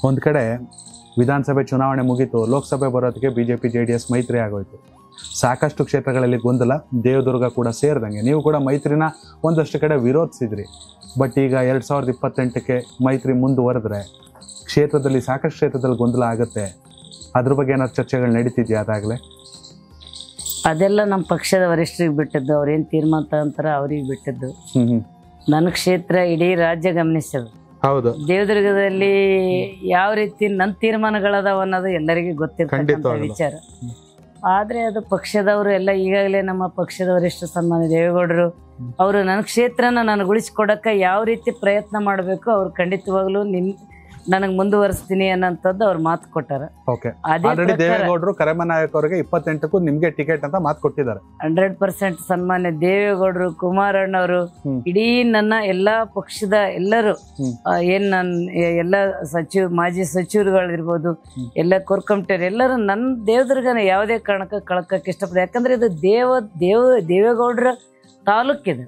ಒಂದು ಕಡೆ ವಿಧಾನಸಭೆ ಚುನಾವಣೆ ಮುಗೀತು, ಲೋಕಸಭೆ ಬರೋದಕ್ಕೆ BJP JDS ಮೈತ್ರಿ ಆಗೋಯ್ತು. ಸಾಕಷ್ಟು ಕ್ಷೇತ್ರಗಳಲ್ಲಿ ಗೊಂದಲ, ದೇವದುರ್ಗ ಕೂಡ ಸೇರಿದಂಗೆ. ನೀವು ಕೂಡ ಮೈತ್ರಿನ ಒಂದಷ್ಟು ಕಡೆ ವಿರೋಧಿಸಿದ್ರಿ. ಬಟ್ ಈಗ 2028ಕ್ಕೆ ಮೈತ್ರಿ ಮುಂದುವರೆದ್ರೆ ಕ್ಷೇತ್ರದಲ್ಲಿ ಸಾಕಷ್ಟು ಕ್ಷೇತ್ರದಲ್ಲಿ ಗೊಂದಲ ಆಗುತ್ತೆ. ಅದ್ರ ಬಗ್ಗೆ ಏನಾದ್ರು ಚರ್ಚೆಗಳು ನಡೀತಿದ್ಯಾ? ಅದಾಗಲೇ ಅದೆಲ್ಲ ನಮ್ಮ ಪಕ್ಷದ ವರಿಷ್ಠರಿಗೆ ಬಿಟ್ಟಿದ್ದು, ಅವ್ರೇನು ತೀರ್ಮಾನ ತಗೊಂತಾರ ಅವ್ರಿಗೆ ಬಿಟ್ಟಿದ್ದು. ನನ್ನ ಕ್ಷೇತ್ರ ಇಡೀ ರಾಜ್ಯ ಗಮನಿಸೋದು. ಹೌದು, ದೇವದುರ್ಗದಲ್ಲಿ ಯಾವ ರೀತಿ ನನ್ನ ತೀರ್ಮಾನಗಳದಾವ ಅನ್ನೋದು ಎಲ್ಲರಿಗೂ ಗೊತ್ತಿರ್ತಕ್ಕಂಥ ವಿಚಾರ. ಆದ್ರೆ ಅದು ಪಕ್ಷದವರು ಎಲ್ಲ ಈಗಾಗಲೇ ನಮ್ಮ ಪಕ್ಷದ ವರಿಷ್ಠ ಸನ್ಮಾನ್ಯ ದೇವೇಗೌಡರು ಅವರು ನನ್ನ ಕ್ಷೇತ್ರನ ನನಗೆ ಉಳಿಸ್ಕೊಡಕ್ಕೆ ಯಾವ ರೀತಿ ಪ್ರಯತ್ನ ಮಾಡಬೇಕು ಅವ್ರು ಖಂಡಿತವಾಗ್ಲೂ ನನಗೆ ಮುಂದುವರಿಸ್ತೀನಿ ಅನ್ನೋಂಥದ್ದು ಅವ್ರು ಮಾತು ಕೊಟ್ಟಾರ. ದೇವೇಗೌಡರು ಕರೆಮನಾಯಕ್ ಅವರಿಗೆ 28ಕ್ಕೂ ನಿಮ್ಗೆ ಟಿಕೆಟ್ ಅಂತ ಮಾತು ಕೊಟ್ಟಿದ್ದಾರೆ. 100% ಸನ್ಮಾನ್ಯ ದೇವೇಗೌಡರು, ಕುಮಾರಣ್ಣವರು, ಇಡೀ ನನ್ನ ಎಲ್ಲಾ ಪಕ್ಷದ ಎಲ್ಲರೂ ಎಲ್ಲ ಮಾಜಿ ಸಚಿವರುಗಳಿರ್ಬೋದು, ಎಲ್ಲ ಕೋರ್ ಕಮಿಟಿಯವರು ಎಲ್ಲರೂ ನನ್ನ ದೇವದುರ್ಗನ ಯಾವುದೇ ಕಾರಣಕ್ಕೆ ಕಳ್ಕಕ್ಕೆ ಇಷ್ಟಪಡ. ಯಾಕಂದ್ರೆ ಇದು ದೇವೇಗೌಡರ ತಾಲೂಕಿದೆ.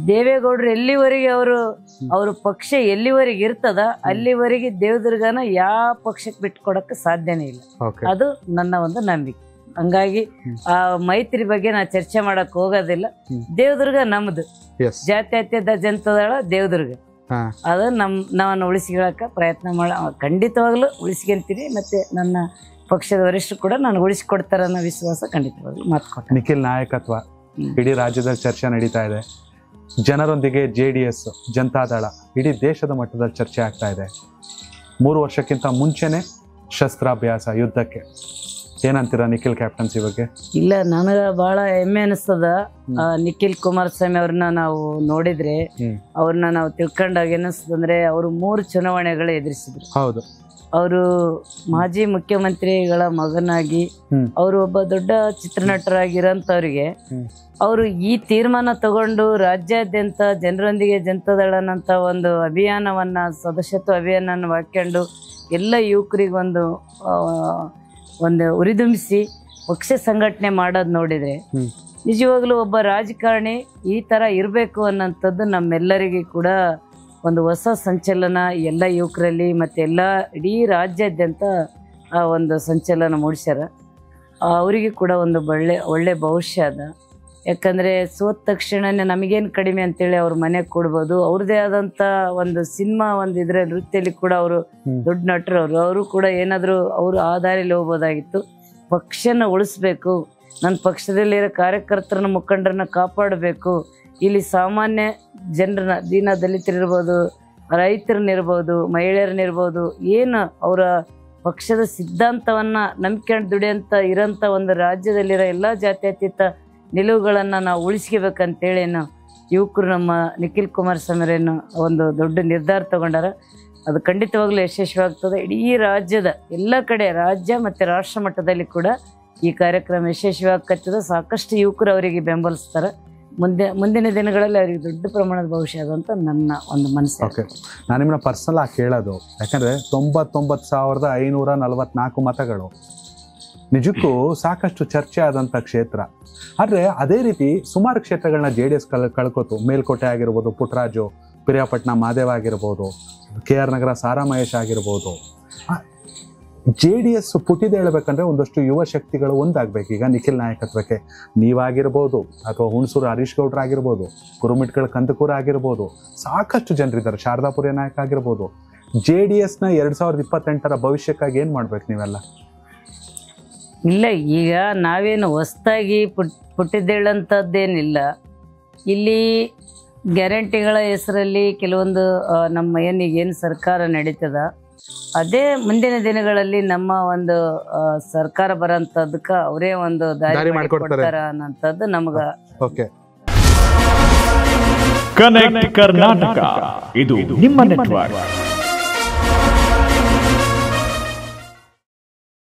ದೇವೇಗೌಡರು ಎಲ್ಲಿವರೆಗೆ ಅವ್ರ ಪಕ್ಷ ಎಲ್ಲಿವರೆಗೆ ಇರ್ತದ ಅಲ್ಲಿವರೆಗೆ ದೇವದುರ್ಗನ ಯಾವ ಪಕ್ಷಕ್ಕೆ ಬಿಟ್ಕೊಡಕ್ಕೆ ಸಾಧ್ಯನೇ ಇಲ್ಲ. ಅದು ನನ್ನ ಒಂದು ನಂಬಿಕೆ. ಹಂಗಾಗಿ ಆ ಮೈತ್ರಿ ಬಗ್ಗೆ ನಾ ಚರ್ಚೆ ಮಾಡಕ್ ಹೋಗೋದಿಲ್ಲ. ದೇವದುರ್ಗ ನಮ್ದು, ಜಾತ್ಯತೀತ ಜನತಾದಳ ದೇವದುರ್ಗ, ಅದು ನಾನು ಉಳಿಸಿಕೊಳ್ಳಕ ಪ್ರಯತ್ನ ಖಂಡಿತವಾಗ್ಲೂ ಉಳಿಸ್ಕೊಂತೀನಿ. ಮತ್ತೆ ನನ್ನ ಪಕ್ಷದ ವರಿಷ್ಠರು ಕೂಡ ನಾನು ಉಳಿಸಿಕೊಡ್ತಾರ ಅನ್ನೋ ವಿಶ್ವಾಸ ಖಂಡಿತವಾಗ್ಲೂ ಮಾತು ಕೊಟ್ಟ. ನಿಖಿಲ್ ನಾಯಕತ್ವ ಇಡೀ ರಾಜ್ಯದಲ್ಲಿ ಚರ್ಚೆ ನಡೀತಾ ಇದೆ. ಜನರೊಂದಿಗೆ JDS ಜನತಾದಳ ಇಡೀ ದೇಶದ ಮಟ್ಟದಲ್ಲಿ ಚರ್ಚೆ ಆಗ್ತಾ ಇದೆ. 3 ವರ್ಷಕ್ಕಿಂತ ಮುಂಚೆನೆ ಶಸ್ತ್ರಾಭ್ಯಾಸ ಯುದ್ಧಕ್ಕೆ ಏನಂತೀರಾ ನಿಖಿಲ್ ಕ್ಯಾಪ್ಟನ್ಸಿ ಬಗ್ಗೆ? ಇಲ್ಲ, ನನಗ ಬಹಳ ಹೆಮ್ಮೆ ಅನಿಸ್ತದ. ನಿಖಿಲ್ ಕುಮಾರಸ್ವಾಮಿ ಅವ್ರನ್ನ ನಾವು ನೋಡಿದ್ರೆ, ಅವ್ರನ್ನ ನಾವು ತಿಳ್ಕೊಂಡಾಗ ಏನಿಸ್ತದಂದ್ರೆ ಅವರು 3 ಚುನಾವಣೆಗಳು ಎದುರಿಸಿದ್ರು. ಹೌದು, ಅವರು ಮಾಜಿ ಮುಖ್ಯಮಂತ್ರಿಗಳ ಮಗನಾಗಿ ಅವರು ಒಬ್ಬ ದೊಡ್ಡ ಚಿತ್ರನಟರಾಗಿರೋಂಥವ್ರಿಗೆ ಅವರು ಈ ತೀರ್ಮಾನ ತಗೊಂಡು ರಾಜ್ಯಾದ್ಯಂತ ಜನರೊಂದಿಗೆ ಜನತಾದಳನಂತ ಒಂದು ಅಭಿಯಾನವನ್ನ, ಸದಸ್ಯತ್ವ ಅಭಿಯಾನ ಹಾಕೊಂಡು ಎಲ್ಲ ಯುವಕರಿಗೆ ಒಂದು ಉರಿದುಂಬಿಸಿ ಪಕ್ಷ ಸಂಘಟನೆ ಮಾಡೋದು ನೋಡಿದ್ರೆ ನಿಜವಾಗ್ಲೂ ಒಬ್ಬ ರಾಜಕಾರಣಿ ಈ ತರ ಇರಬೇಕು ಅನ್ನೋಂಥದ್ದು ನಮ್ಮೆಲ್ಲರಿಗೂ ಕೂಡ ಒಂದು ಹೊಸ ಸಂಚಲನ ಎಲ್ಲ ಯುವಕರಲ್ಲಿ ಮತ್ತೆ ಎಲ್ಲ ಇಡೀ ರಾಜ್ಯಾದ್ಯಂತ ಆ ಒಂದು ಸಂಚಲನ ಮೂಡಿಸ್ಯಾರ. ಅವರಿಗೆ ಕೂಡ ಒಂದು ಒಳ್ಳೆ ಭವಿಷ್ಯ ಅದ. ಯಾಕಂದರೆ ಸೋತ ತಕ್ಷಣನೇ ನಮಗೇನು ಕಡಿಮೆ ಅಂತೇಳಿ ಅವ್ರ ಮನೆಗೆ ಕೊಡ್ಬೋದು. ಅವ್ರದ್ದೇ ಆದಂಥ ಒಂದು ಸಿನಿಮಾ ಇದ್ರೆ ನೃತ್ಯದಲ್ಲಿ ಕೂಡ ಅವರು ದೊಡ್ಡ ನಟರು, ಅವರು ಕೂಡ ಏನಾದರೂ ಅವರು ಆ ದಾರಿಯಲ್ಲಿ ಹೋಗ್ಬೋದಾಗಿತ್ತು. ಪಕ್ಷನ ಉಳಿಸ್ಬೇಕು, ನನ್ನ ಪಕ್ಷದಲ್ಲಿರೋ ಕಾರ್ಯಕರ್ತರನ್ನ ಮುಖಂಡರನ್ನ ಕಾಪಾಡಬೇಕು, ಇಲ್ಲಿ ಸಾಮಾನ್ಯ ಜನರನ್ನ, ದೀನ ದಲಿತರಿರ್ಬೋದು, ರೈತರನ್ನಿರ್ಬೋದು, ಮಹಿಳೆಯರನ್ನಿರ್ಬೋದು, ಏನು ಅವರ ಪಕ್ಷದ ಸಿದ್ಧಾಂತವನ್ನ ನಂಬಿಕೊಂಡು ದುಡಿಯಂತ ಇರೋಂಥ ಒಂದು ರಾಜ್ಯದಲ್ಲಿರೋ ಎಲ್ಲ ಜಾತ್ಯತೀತ ನಿಲುವುಗಳನ್ನು ನಾವು ಉಳಿಸ್ಕೋಬೇಕಂತೇಳಿ ಯುವಕರು ನಮ್ಮ ನಿಖಿಲ್ ಕುಮಾರಸ್ವಾಮಿರೇನು ಒಂದು ದೊಡ್ಡ ನಿರ್ಧಾರ ತಗೊಂಡಾರ. ಅದು ಖಂಡಿತವಾಗ್ಲೂ ಯಶಸ್ವಿಯಾಗ್ತದೆ. ಇಡೀ ರಾಜ್ಯದ ಎಲ್ಲ ಕಡೆ, ರಾಜ್ಯ ಮತ್ತು ರಾಷ್ಟ್ರ ಮಟ್ಟದಲ್ಲಿ ಕೂಡ ಈ ಕಾರ್ಯಕ್ರಮ ಯಶಸ್ವಿಯಾಗತ್ತದ. ಸಾಕಷ್ಟು ಯುವಕರು ಅವರಿಗೆ ಬೆಂಬಲಿಸ್ತಾರೆ. ಮುಂದಿನ ದಿನಗಳಲ್ಲಿ ಅವರಿಗೆ ದೊಡ್ಡ ಪ್ರಮಾಣದ ಭವಿಷ್ಯ ಅದಂತ ನನ್ನ ಒಂದು ಮನಸ್ಸು. ಓಕೆ, ನಾನು ನಿಮ್ಮನ್ನ ಪರ್ಸನಲ್ ಆಗಿ ಕೇಳೋದು, ಯಾಕಂದರೆ 99,544 ಮತಗಳು ನಿಜಕ್ಕೂ ಸಾಕಷ್ಟು ಚರ್ಚೆ ಆದಂಥ ಕ್ಷೇತ್ರ. ಆದರೆ ಅದೇ ರೀತಿ ಸುಮಾರು ಕ್ಷೇತ್ರಗಳನ್ನ JDS ಕಳ್ಕೋತು. ಮೇಲ್ಕೋಟೆ ಆಗಿರ್ಬೋದು, ಪುಟ್ಟರಾಜು, ಪಿರಿಯಾಪಟ್ಟಣ ಮಾದೇವ ಆಗಿರ್ಬೋದು, KR ನಗರ ಸಾರಾ ಮಹೇಶ್ ಆಗಿರ್ಬೋದು. JDS ಪುಟಿದ ಹೇಳ್ಬೇಕಂದ್ರೆ ಒಂದಷ್ಟು ಯುವ ಶಕ್ತಿಗಳು ಒಂದಾಗಬೇಕು. ಈಗ ನಿಖಿಲ್ ನಾಯಕತ್ವಕ್ಕೆ ನೀವಾಗಿರ್ಬೋದು, ಅಥವಾ ಹುಣಸೂರು ಹರೀಶ್ ಗೌಡ್ರ ಆಗಿರ್ಬೋದು, ಕುರುಮಿಟ್ಕಳ ಕಂದಕೂರ ಆಗಿರ್ಬೋದು, ಸಾಕಷ್ಟು ಜನರಿದ್ದಾರೆ, ಶಾರದಾಪುರ ನಾಯಕ ಆಗಿರ್ಬೋದು. JDSನ 2028ರ ಭವಿಷ್ಯಕ್ಕಾಗಿ ಏನು ಮಾಡ್ಬೇಕು ನೀವೆಲ್ಲ? ಇಲ್ಲ, ಈಗ ನಾವೇನು ಹೊಸ್ದಾಗಿ ಪುಟ್ಟಿದ್ದೇಳಂಥದ್ದೇನಿಲ್ಲ. ಇಲ್ಲಿ ಗ್ಯಾರಂಟಿಗಳ ಹೆಸರಲ್ಲಿ ಕೆಲವೊಂದು ನಮ್ಮ ಏನು ಸರ್ಕಾರ ನಡೀತದ, ಅದೇ ಮುಂದಿನ ದಿನಗಳಲ್ಲಿ ನಮ್ಮ ಒಂದು ಸರ್ಕಾರ ಬರೋಂಥದ್ದಕ್ಕೆ ಅವರೇ ಒಂದು ದಾರಿ ಮಾಡಿಕೊಡ್ತಾರ ಅನ್ನೋಂಥದ್ದು ನಮ್ಗ. ಕನೆಕ್ಟ್ ಕರ್ನಾಟಕ, ಇದು ನಿಮ್ಮ ನೆಟ್ವರ್ಕ್.